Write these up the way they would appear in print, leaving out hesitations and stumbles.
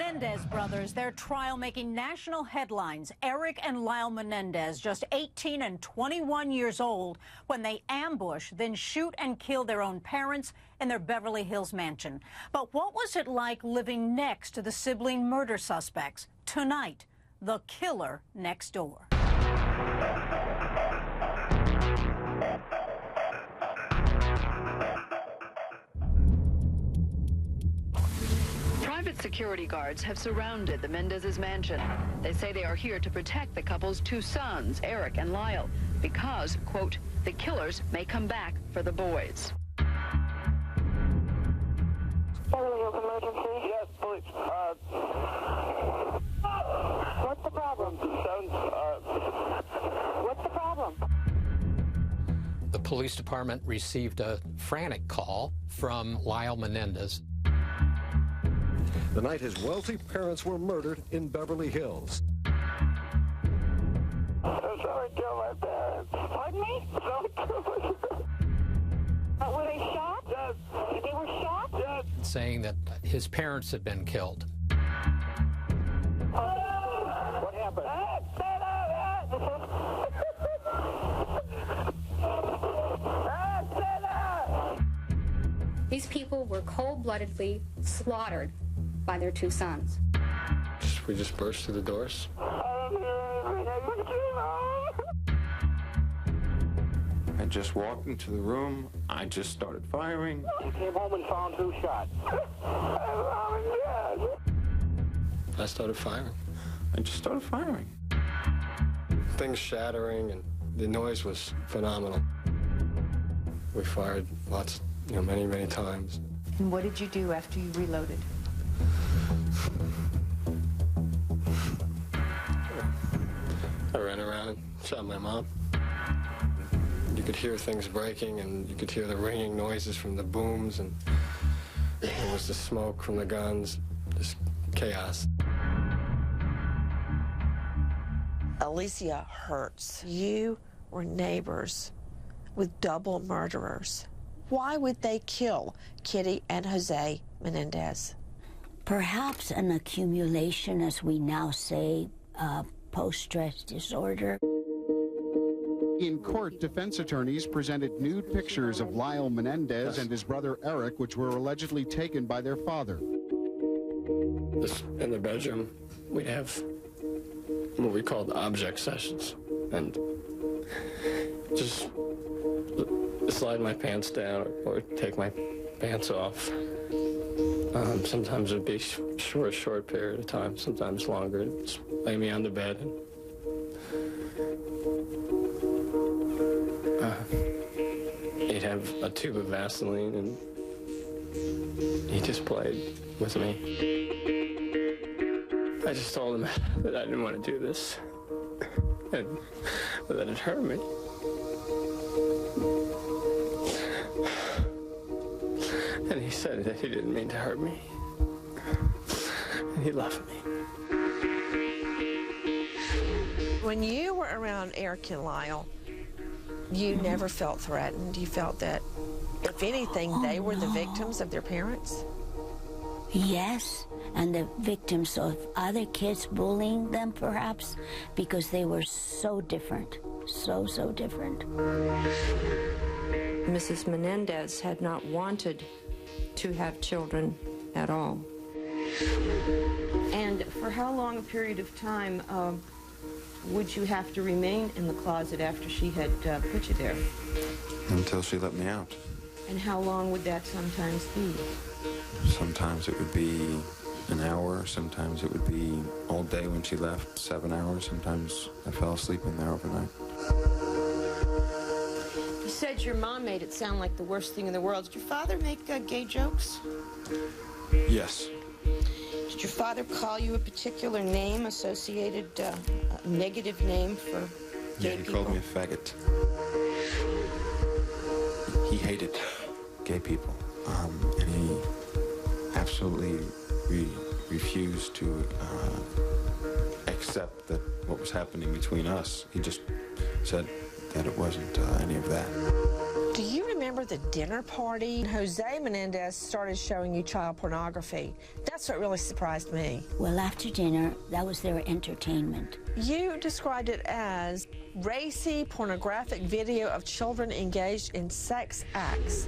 Menendez brothers, their trial making national headlines. Eric and Lyle Menendez, just 18 and 21 years old, when they ambush, then shoot and kill their own parents in their Beverly Hills mansion. But what was it like living next to the sibling murder suspects? Tonight, the killer next door. Private security guards have surrounded the Menendez's mansion. They say they are here to protect the couple's two sons, Eric and Lyle, because, quote, the killers may come back for the boys. Emergency? Yes, please. What's the problem? What's the problem? The police department received a frantic call from Lyle Menendez. The night his wealthy parents were murdered in Beverly Hills. Someone killed my parents. Pardon me? Someone killed my parents. Were they shot? Yes. They were shot? Yes. Saying that his parents had been killed. What happened? These people were cold-bloodedly slaughtered by their two sons. We just burst through the doors. I just walked into the room. I just started firing. You came home and found two shots. I started firing. I just started firing. Things shattering, and the noise was phenomenal. We fired lots, many, many times. And what did you do after you reloaded? I ran around and shot my mom. You could hear things breaking, and you could hear the ringing noises from the booms, and there was the smoke from the guns, just chaos. Alicia Hertz, you were neighbors with double murderers. Why would they kill Kitty and Jose Menendez? Perhaps an accumulation, as we now say, post-stress disorder. In court, defense attorneys presented nude pictures of Lyle Menendez and his brother Eric, which were allegedly taken by their father. In the bedroom, we'd have what we called object sessions, and just slide my pants down or take my pants off. Sometimes it would be a short period of time, sometimes longer. Just lay me on the bed. He'd have a tube of Vaseline, and he just played with me. I just told him that I didn't want to do this, and that it hurt me. And he said that he didn't mean to hurt me. And he loved me. When you were around Eric and Lyle, you never felt threatened. You felt that, if anything, they were the victims of their parents? Yes, and the victims of other kids bullying them, perhaps, because they were so different, so different. Mrs. Menendez had not wanted to have children at all. And for how long a period of time would you have to remain in the closet after she had put you there? Until she let me out. And how long would that sometimes be? Sometimes it would be an hour. Sometimes it would be all day when she left, 7 hours. Sometimes I fell asleep in there overnight. You said your mom made it sound like the worst thing in the world. Did your father make gay jokes? Yes. Did your father call you a particular name, associated, a negative name for gay people? Yeah, he called me a faggot. He hated gay people, and he absolutely refused to accept that what was happening between us. He just said that it wasn't any of that. Do you remember remember the dinner party? Jose Menendez started showing you child pornography. That's what really surprised me. Well, after dinner, that was their entertainment. You described it as racy, pornographic video of children engaged in sex acts.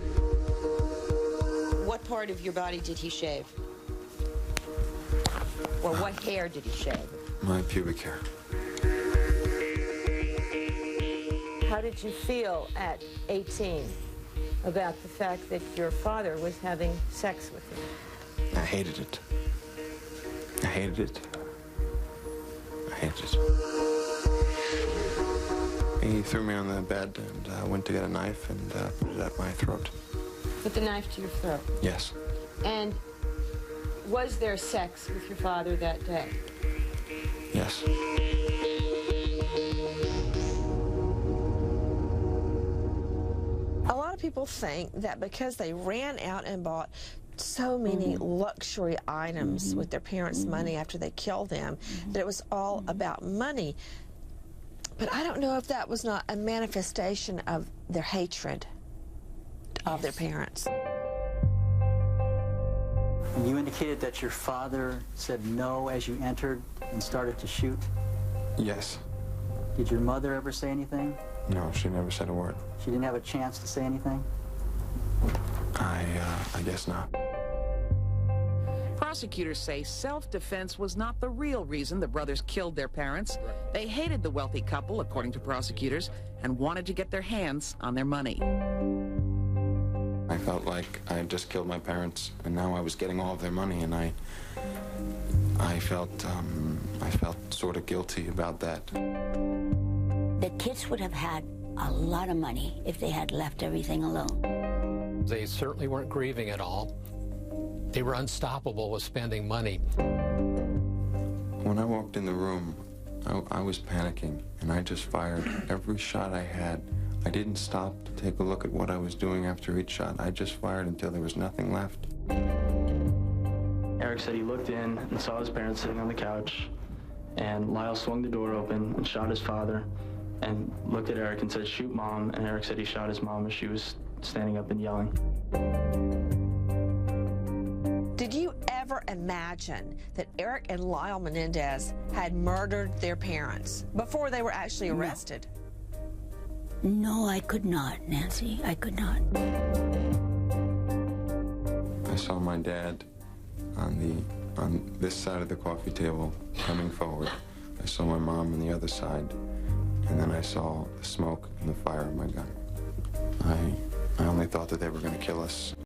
What part of your body did he shave? Or what hair did he shave? My pubic hair. How did you feel at 18 about the fact that your father was having sex with you? I hated it. I hated it. I hated it. He threw me on the bed and went to get a knife and put it at my throat. Put the knife to your throat? Yes. And was there sex with your father that day? Yes. A lot of people think that because they ran out and bought so many luxury items with their parents' money after they killed them, that it was all about money. But I don't know if that was not a manifestation of their hatred of their parents. You indicated that your father said no as you entered and started to shoot? Yes. Did your mother ever say anything? No, she never said a word. She didn't have a chance to say anything? I guess not. Prosecutors say self-defense was not the real reason the brothers killed their parents. They hated the wealthy couple, according to prosecutors, and wanted to get their hands on their money. I felt like I had just killed my parents, and now I was getting all of their money, and I felt sort of guilty about that. The kids would have had a lot of money if they had left everything alone. They certainly weren't grieving at all. They were unstoppable with spending money. When I walked in the room, I was panicking, and I just fired every shot I had. I didn't stop to take a look at what I was doing after each shot. I just fired until there was nothing left. Eric said he looked in and saw his parents sitting on the couch, and Lyle swung the door open and shot his father, and looked at Eric and said, "Shoot, Mom," and Eric said he shot his mom as she was standing up and yelling. Did you ever imagine that Eric and Lyle Menendez had murdered their parents before they were actually arrested? No, I could not, Nancy. I could not. I saw my dad on this side of the coffee table coming forward. I saw my mom on the other side, and then I saw the smoke and the fire of my gun. I only thought that they were going to kill us.